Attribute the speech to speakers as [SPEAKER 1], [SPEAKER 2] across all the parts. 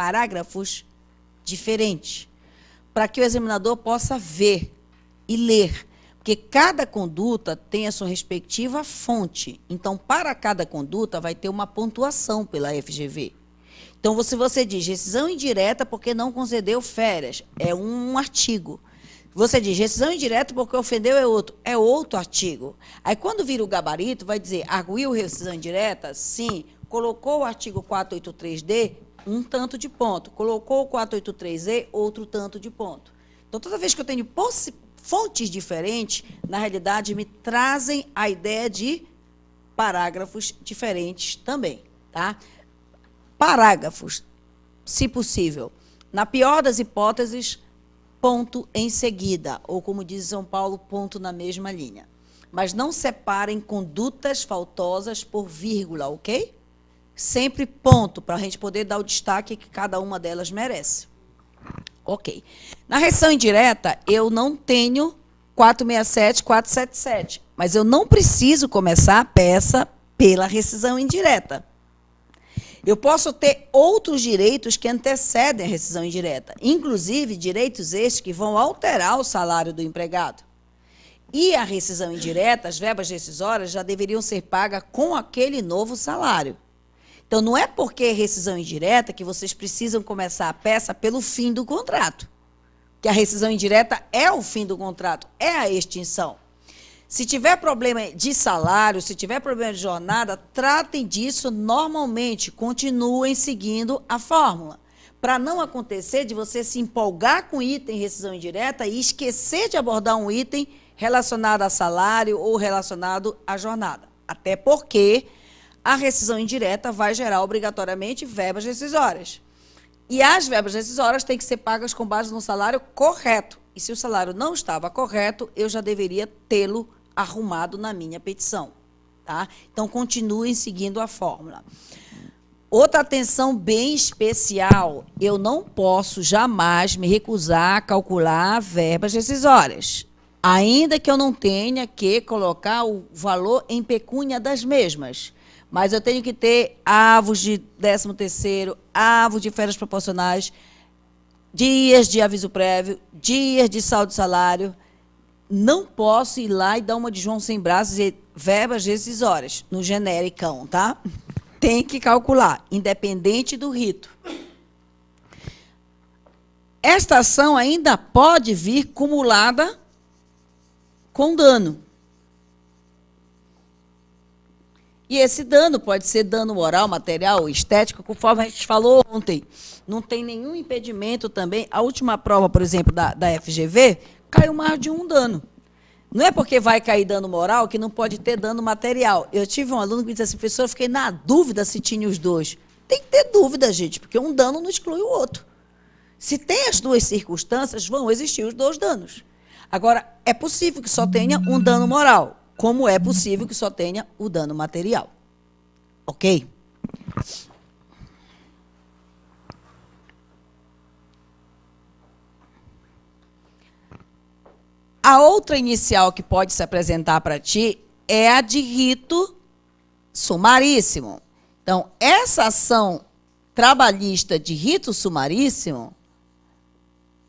[SPEAKER 1] parágrafos diferentes, para que o examinador possa ver e ler, porque cada conduta tem a sua respectiva fonte. Então, para cada conduta, vai ter uma pontuação pela FGV. Então, se você diz rescisão indireta porque não concedeu férias, é um artigo. Você diz rescisão indireta porque ofendeu, é outro artigo. Aí, quando vira o gabarito, vai dizer, arguiu rescisão indireta? Sim. Colocou o artigo 483D, um tanto de ponto. Colocou o 483E, outro tanto de ponto. Então, toda vez que eu tenho fontes diferentes, na realidade, me trazem a ideia de parágrafos diferentes também, tá? Parágrafos, se possível. Na pior das hipóteses, ponto em seguida, ou como diz São Paulo, ponto na mesma linha. Mas não separem condutas faltosas por vírgula, ok? Sempre ponto, para a gente poder dar o destaque que cada uma delas merece. Ok. Na rescisão indireta, eu não tenho 467, 477, mas eu não preciso começar a peça pela rescisão indireta. Eu posso ter outros direitos que antecedem a rescisão indireta, inclusive direitos estes que vão alterar o salário do empregado. E a rescisão indireta, as verbas rescisórias, já deveriam ser pagas com aquele novo salário. Então, não é porque é rescisão indireta que vocês precisam começar a peça pelo fim do contrato. Que a rescisão indireta é o fim do contrato, é a extinção. Se tiver problema de salário, se tiver problema de jornada, tratem disso normalmente, continuem seguindo a fórmula. Para não acontecer de você se empolgar com o item rescisão indireta e esquecer de abordar um item relacionado a salário ou relacionado à jornada. Até porque a rescisão indireta vai gerar obrigatoriamente verbas rescisórias. E as verbas rescisórias têm que ser pagas com base no salário correto. E se o salário não estava correto, eu já deveria tê-lo arrumado na minha petição. Tá? Então, continuem seguindo a fórmula. Outra atenção bem especial, eu não posso jamais me recusar a calcular verbas rescisórias, ainda que eu não tenha que colocar o valor em pecúnia das mesmas. Mas eu tenho que ter avos de 13º, avos de férias proporcionais, dias de aviso prévio, dias de saldo de salário. Não posso ir lá e dar uma de João sem braços e verbas rescisórias, no genericão, tá? Tem que calcular, independente do rito. Esta ação ainda pode vir cumulada com dano. E esse dano pode ser dano moral, material, estético, conforme a gente falou ontem. Não tem nenhum impedimento também. A última prova, por exemplo, da FGV, caiu mais de um dano. Não é porque vai cair dano moral que não pode ter dano material. Eu tive um aluno que me disse assim, professor, eu fiquei na dúvida se tinha os dois. Tem que ter dúvida, gente, porque um dano não exclui o outro. Se tem as duas circunstâncias, vão existir os dois danos. Agora, é possível que só tenha um dano moral, como é possível que só tenha o dano material. Ok? A outra inicial que pode se apresentar para ti é a de rito sumaríssimo. Então, essa ação trabalhista de rito sumaríssimo,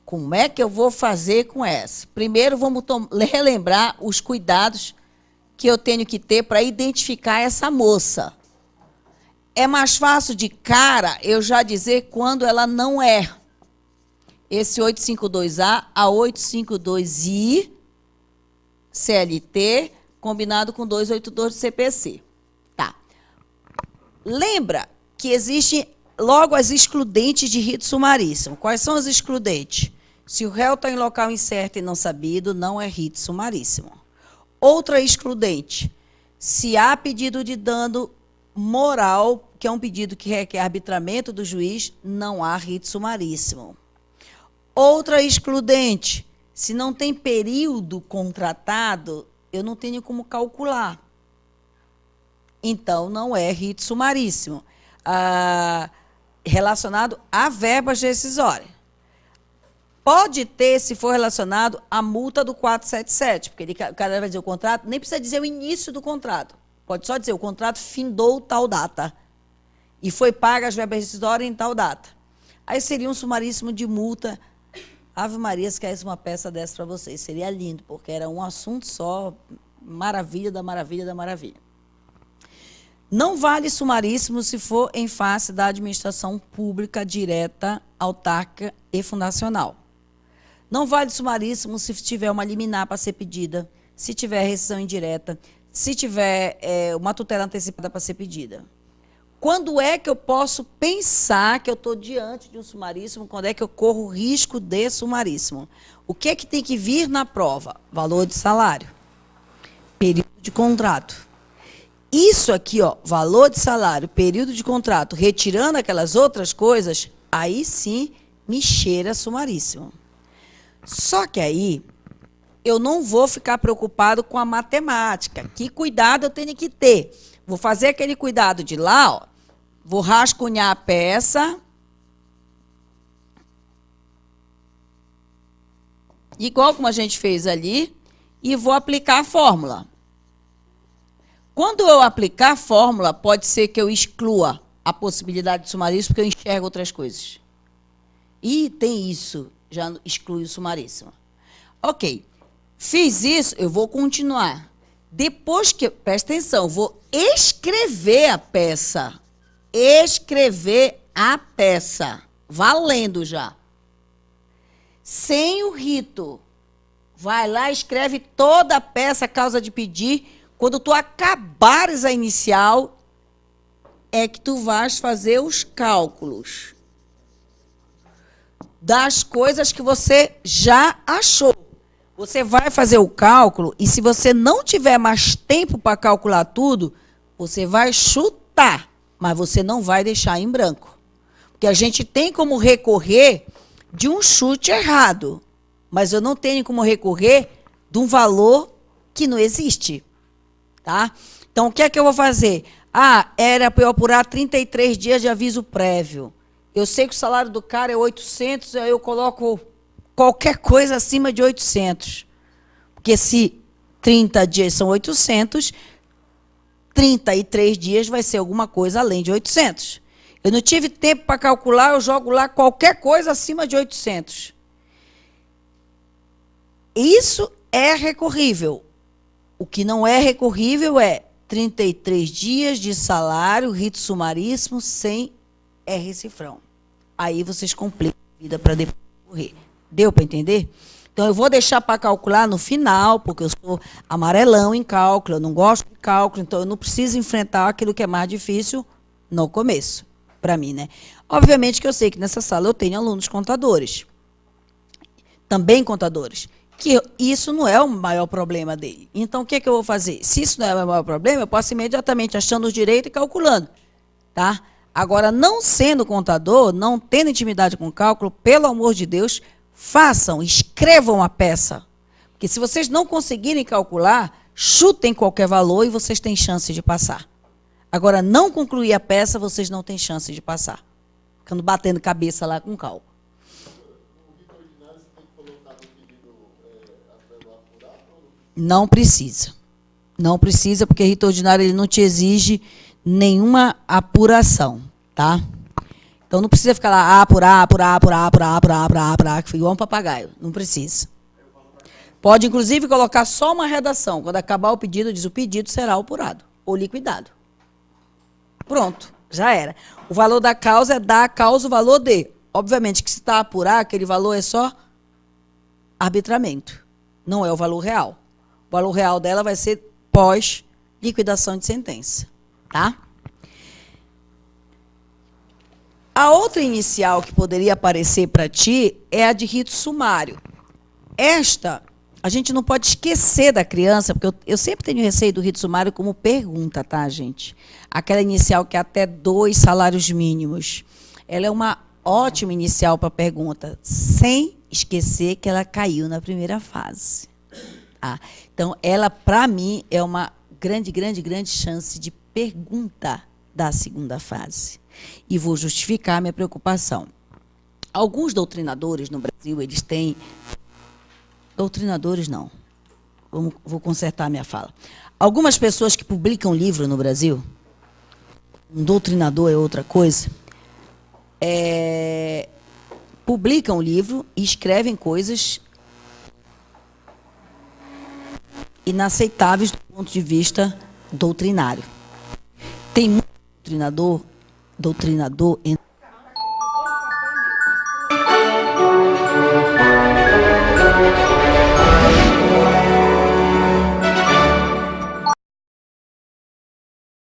[SPEAKER 1] como é que eu vou fazer com essa? Primeiro, vamos relembrar os cuidados que eu tenho que ter para identificar essa moça. É mais fácil de cara eu já dizer quando ela não é. Esse 852A a 852I, CLT, combinado com 282 do CPC. Tá. Lembra que existe logo as excludentes de rito sumaríssimo. Quais são as excludentes? Se o réu está em local incerto e não sabido, não é rito sumaríssimo. Outra excludente, se há pedido de dano moral, que é um pedido que requer arbitramento do juiz, não há rito sumaríssimo. Outra excludente, se não tem período contratado, eu não tenho como calcular. Então, não é rito sumaríssimo. Relacionado a verbas rescisórias. Pode ter, se for relacionado, a multa do 477, porque o cara vai dizer o contrato, nem precisa dizer o início do contrato. Pode só dizer o contrato findou tal data. E foi paga as verbas rescisórias em tal data. Aí seria um sumaríssimo de multa. Ave Maria, se caísse uma peça dessa para vocês, seria lindo, porque era um assunto só, maravilha da maravilha da maravilha. Não vale sumaríssimo se for em face da administração pública direta, autárquica e fundacional. Não vale sumaríssimo se tiver uma liminar para ser pedida, se tiver rescisão indireta, se tiver uma tutela antecipada para ser pedida. Quando é que eu posso pensar que eu estou diante de um sumaríssimo? Quando é que eu corro risco de sumaríssimo? O que é que tem que vir na prova? Valor de salário, período de contrato. Isso aqui, ó, valor de salário, período de contrato, retirando aquelas outras coisas, aí sim me cheira sumaríssimo. Só que aí eu não vou ficar preocupado com a matemática. Que cuidado eu tenho que ter? Vou fazer aquele cuidado de lá, ó, vou rascunhar a peça, igual como a gente fez ali, e vou aplicar a fórmula. Quando eu aplicar a fórmula, pode ser que eu exclua a possibilidade de sumaríssimo, porque eu enxergo outras coisas. E tem isso, já exclui o sumaríssimo. Ok, fiz isso, eu vou continuar. Depois que, presta atenção, vou escrever a peça. Escrever a peça, valendo já. Sem o rito. Vai lá, escreve toda a peça, causa de pedir. Quando tu acabares a inicial, é que tu vais fazer os cálculos das coisas que você já achou. Você vai fazer o cálculo e se você não tiver mais tempo para calcular tudo, você vai chutar, mas você não vai deixar em branco. Porque a gente tem como recorrer de um chute errado, mas eu não tenho como recorrer de um valor que não existe. Tá? Então, o que é que eu vou fazer? Ah, era para eu apurar 33 dias de aviso prévio. Eu sei que o salário do cara é 800, aí eu coloco qualquer coisa acima de 800. Porque se 30 dias são 800, 33 dias vai ser alguma coisa além de 800. Eu não tive tempo para calcular, eu jogo lá qualquer coisa acima de 800. Isso é recorrível. O que não é recorrível é 33 dias de salário, rito sumaríssimo, sem R-cifrão. Aí vocês complicam a vida para depois correr. Deu para entender? Então, eu vou deixar para calcular no final, porque eu sou amarelão em cálculo, eu não gosto de cálculo, então eu não preciso enfrentar aquilo que é mais difícil no começo, para mim, né? Obviamente que eu sei que nessa sala eu tenho alunos contadores, também contadores, que isso não é o maior problema dele. Então, o que é que eu vou fazer? Se isso não é o maior problema, eu posso imediatamente achando os direitos e calculando, tá? Agora, não sendo contador, não tendo intimidade com cálculo, pelo amor de Deus, façam, escrevam a peça. Porque se vocês não conseguirem calcular, chutem qualquer valor e vocês têm chance de passar. Agora, não concluir a peça, vocês não têm chance de passar. Ficando batendo cabeça lá com cálculo. Não precisa. Não precisa, porque rito ordinário ele não te exige nenhuma apuração, tá? Então não precisa ficar lá apurar, que foi igual um papagaio. Não precisa. Pode, inclusive, colocar só uma redação. Quando acabar o pedido, diz o pedido será apurado ou liquidado. Pronto, já era. O valor da causa é dar a causa o valor de. Obviamente que se está a apurar, aquele valor é só arbitramento. Não é o valor real. O valor real dela vai ser pós-liquidação de sentença. Tá? A outra inicial que poderia aparecer para ti é a de rito sumário. Esta, a gente não pode esquecer da criança, porque eu sempre tenho receio do rito sumário como pergunta, tá, gente? Aquela inicial que é até 2 salários mínimos. Ela é uma ótima inicial para pergunta, sem esquecer que ela caiu na primeira fase. Tá? Então, ela, para mim, é uma grande chance de pergunta da segunda fase. E vou justificar a minha preocupação. Alguns doutrinadores no Brasil, eles têm... Doutrinadores, não. Vou consertar a minha fala. Algumas pessoas que publicam livro no Brasil, um doutrinador é outra coisa, publicam o livro e escrevem coisas inaceitáveis do ponto de vista doutrinário. Tem muito doutrinador